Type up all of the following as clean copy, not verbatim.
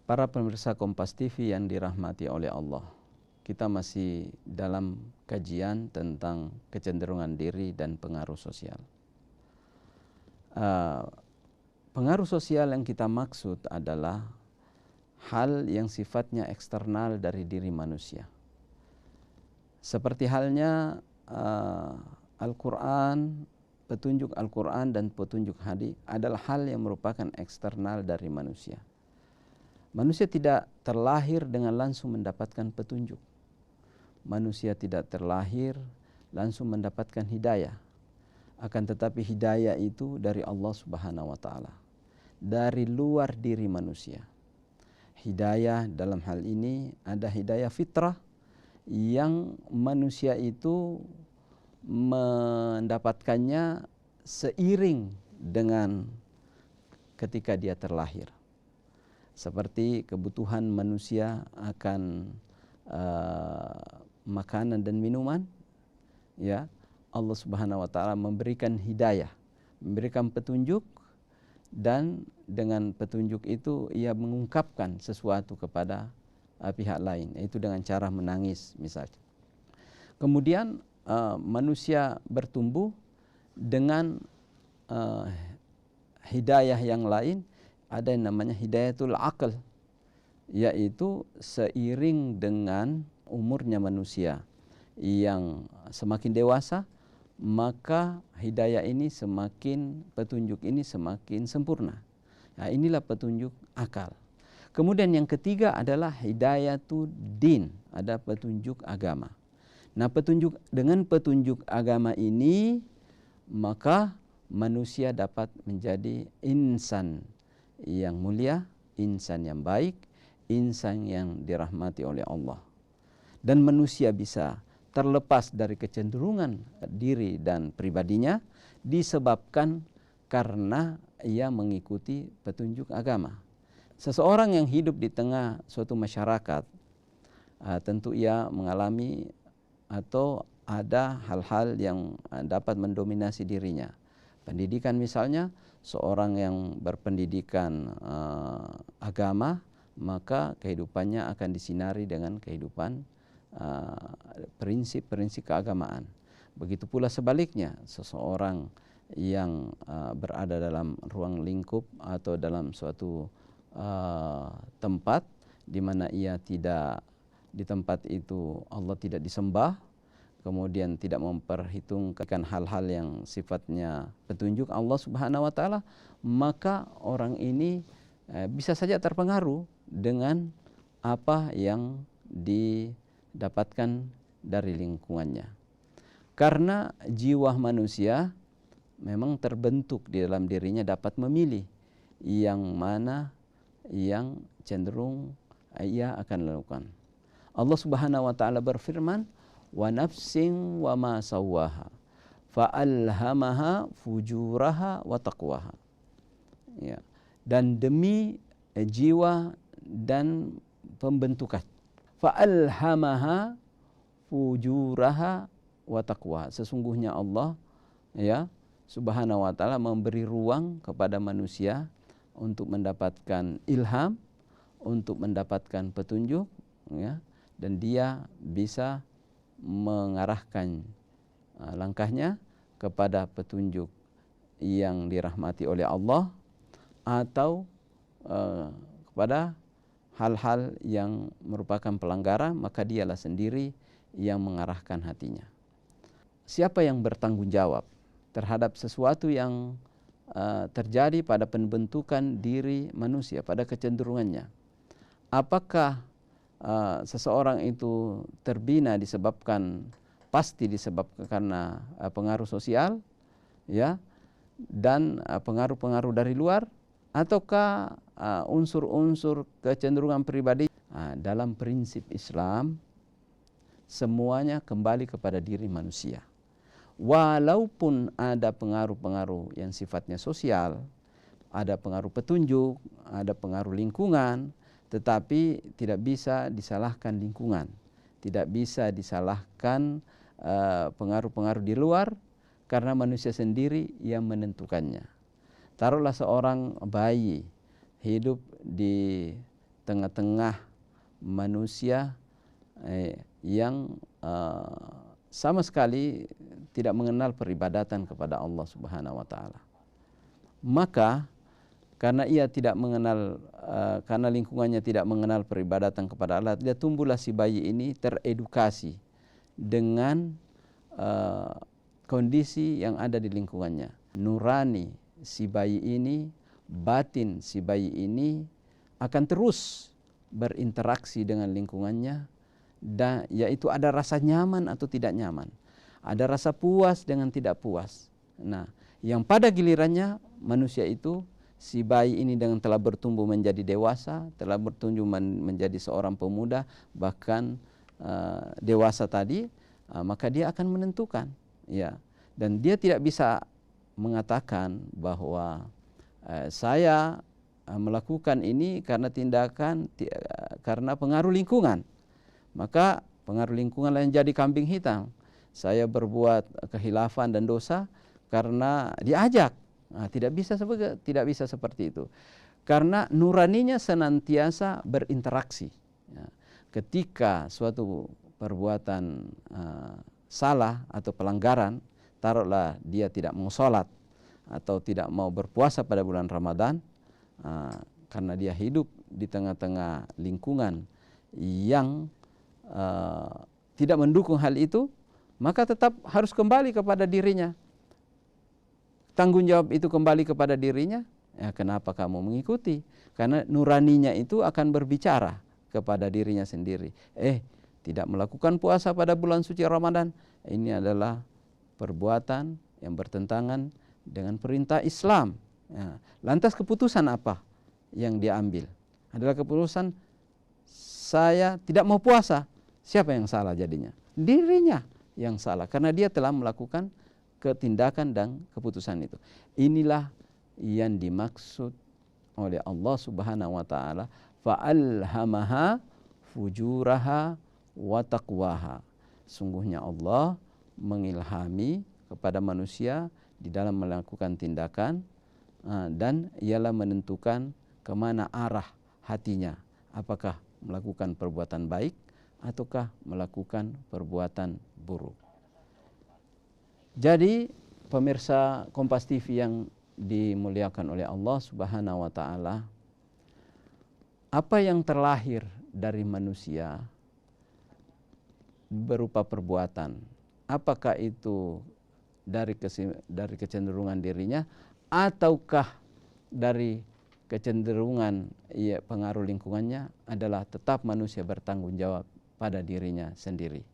Para pemirsa Kompas TV yang dirahmati oleh Allah, kita masih dalam kajian tentang kecenderungan diri dan pengaruh sosial. Pengaruh sosial yang kita maksud adalah hal yang sifatnya eksternal dari diri manusia. Seperti halnya Al-Quran, petunjuk Al-Quran dan petunjuk hadis adalah hal yang merupakan eksternal dari manusia. Manusia tidak terlahir dengan langsung mendapatkan petunjuk. Manusia tidak terlahir langsung mendapatkan hidayah. Akan tetapi hidayah itu dari Allah Subhanahu wa taala, dari luar diri manusia. Hidayah dalam hal ini ada hidayah fitrah yang manusia itu mendapatkannya seiring dengan ketika dia terlahir. Seperti kebutuhan manusia akan makanan dan minuman, ya, Allah Subhanahu wa taala memberikan hidayah, memberikan petunjuk, dan dengan petunjuk itu ia mengungkapkan sesuatu kepada pihak lain, yaitu dengan cara menangis misalnya. Kemudian manusia bertumbuh dengan hidayah yang lain. Ada yang namanya hidayatul aql, yaitu seiring dengan umurnya manusia yang semakin dewasa, maka hidayah ini semakin, petunjuk ini semakin sempurna. Nah, inilah petunjuk akal. Kemudian yang ketiga adalah hidayatul din, ada petunjuk agama. Nah, dengan petunjuk agama ini maka manusia dapat menjadi insan yang mulia, insan yang baik, insan yang dirahmati oleh Allah. Dan manusia bisa terlepas dari kecenderungan diri dan pribadinya disebabkan karena ia mengikuti petunjuk agama. Seseorang yang hidup di tengah suatu masyarakat, tentu ia mengalami atau ada hal-hal yang dapat mendominasi dirinya. Pendidikan misalnya, seorang yang berpendidikan agama, maka kehidupannya akan disinari dengan kehidupan prinsip-prinsip keagamaan. Begitu pula sebaliknya, seseorang yang berada dalam ruang lingkup atau dalam suatu tempat di mana ia tidak, di tempat itu Allah tidak disembah, kemudian tidak memperhitungkan hal-hal yang sifatnya petunjuk Allah Subhanahu wa taala, maka orang ini bisa saja terpengaruh dengan apa yang didapatkan dari lingkungannya. Karena jiwa manusia memang terbentuk di dalam dirinya dapat memilih yang mana yang cenderung ia akan lakukan. Allah Subhanahu wa taala berfirman, wa nafsin wa ma sawwaha fa'alhamaha fujuraha wa taqwaha, ya, dan demi jiwa dan pembentukan, fa'alhamaha fujuraha wa taqwaha, sesungguhnya Allah, ya, Subhanahu wa taala memberi ruang kepada manusia untuk mendapatkan ilham, untuk mendapatkan petunjuk, ya, dan dia bisa mengarahkan langkahnya kepada petunjuk yang dirahmati oleh Allah atau kepada hal-hal yang merupakan pelanggaran, maka dialah sendiri yang mengarahkan hatinya. Siapa yang bertanggung jawab terhadap sesuatu yang terjadi pada pembentukan diri manusia, pada kecenderungannya? Apakah seseorang itu terbina pasti disebabkan karena pengaruh sosial, ya, dan pengaruh-pengaruh dari luar, ataukah unsur-unsur kecenderungan pribadi? Dalam prinsip Islam semuanya kembali kepada diri manusia. Walaupun ada pengaruh-pengaruh yang sifatnya sosial, ada pengaruh petunjuk, ada pengaruh lingkungan, tetapi tidak bisa disalahkan lingkungan, tidak bisa disalahkan pengaruh-pengaruh di luar, karena manusia sendiri yang menentukannya. Taruhlah seorang bayi hidup di tengah-tengah manusia yang sama sekali tidak mengenal peribadatan kepada Allah Subhanahu wa taala. Maka karena ia tidak mengenal, karena lingkungannya tidak mengenal peribadatan kepada Allah, dia tumbuhlah si bayi ini teredukasi dengan kondisi yang ada di lingkungannya. Nurani si bayi ini, batin si bayi ini akan terus berinteraksi dengan lingkungannya, dan yaitu ada rasa nyaman atau tidak nyaman, ada rasa puas dengan tidak puas. Nah, yang pada gilirannya manusia itu, si bayi ini dengan telah bertumbuh menjadi dewasa, telah bertumbuh menjadi seorang pemuda, bahkan dewasa tadi, maka dia akan menentukan, ya. Dan dia tidak bisa mengatakan bahwa saya melakukan ini karena tindakan karena pengaruh lingkungan. Maka pengaruh lingkungan yang jadi kambing hitam. Saya berbuat kehilafan dan dosa karena diajak. Nah, tidak bisa seperti itu. Karena nuraninya senantiasa berinteraksi. Ya. Ketika suatu perbuatan salah atau pelanggaran, taruhlah dia tidak mau sholat atau tidak mau berpuasa pada bulan Ramadan, karena dia hidup di tengah-tengah lingkungan yang tidak mendukung hal itu, maka tetap harus kembali kepada dirinya. Tanggung jawab itu kembali kepada dirinya. Ya, kenapa kamu mengikuti? Karena nuraninya itu akan berbicara kepada dirinya sendiri. Tidak melakukan puasa pada bulan suci Ramadan, ini adalah perbuatan yang bertentangan dengan perintah Islam. Ya. Lantas keputusan apa yang dia ambil? Adalah keputusan saya tidak mau puasa. Siapa yang salah jadinya? Dirinya yang salah, karena dia telah melakukan ketindakan dan keputusan itu. Inilah yang dimaksud oleh Allah Subhanahu wa taala, fa'alhamaha fujuraha wa taqwaha. Sungguhnya Allah mengilhami kepada manusia di dalam melakukan tindakan, dan ialah menentukan kemana arah hatinya, apakah melakukan perbuatan baik ataukah melakukan perbuatan buruk. Jadi pemirsa Kompas TV yang dimuliakan oleh Allah Subhanahu wa taala, apa yang terlahir dari manusia berupa perbuatan, apakah itu dari kecenderungan dirinya ataukah dari kecenderungan pengaruh lingkungannya, adalah tetap manusia bertanggung jawab pada dirinya sendiri.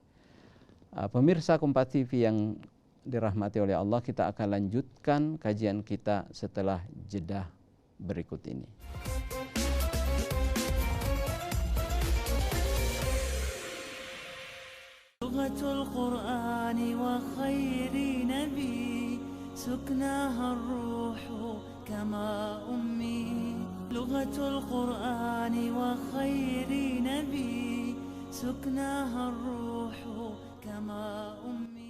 Pemirsa Kompas TV yang dirahmati oleh Allah, kita akan lanjutkan kajian kita setelah jeda berikut ini. Lughatul Qur'an wa khairi nabi suknaha ar-ruh kama ummi. Lughatul Qur'an wa khairi nabi suknaha ar-ruh kama ummi.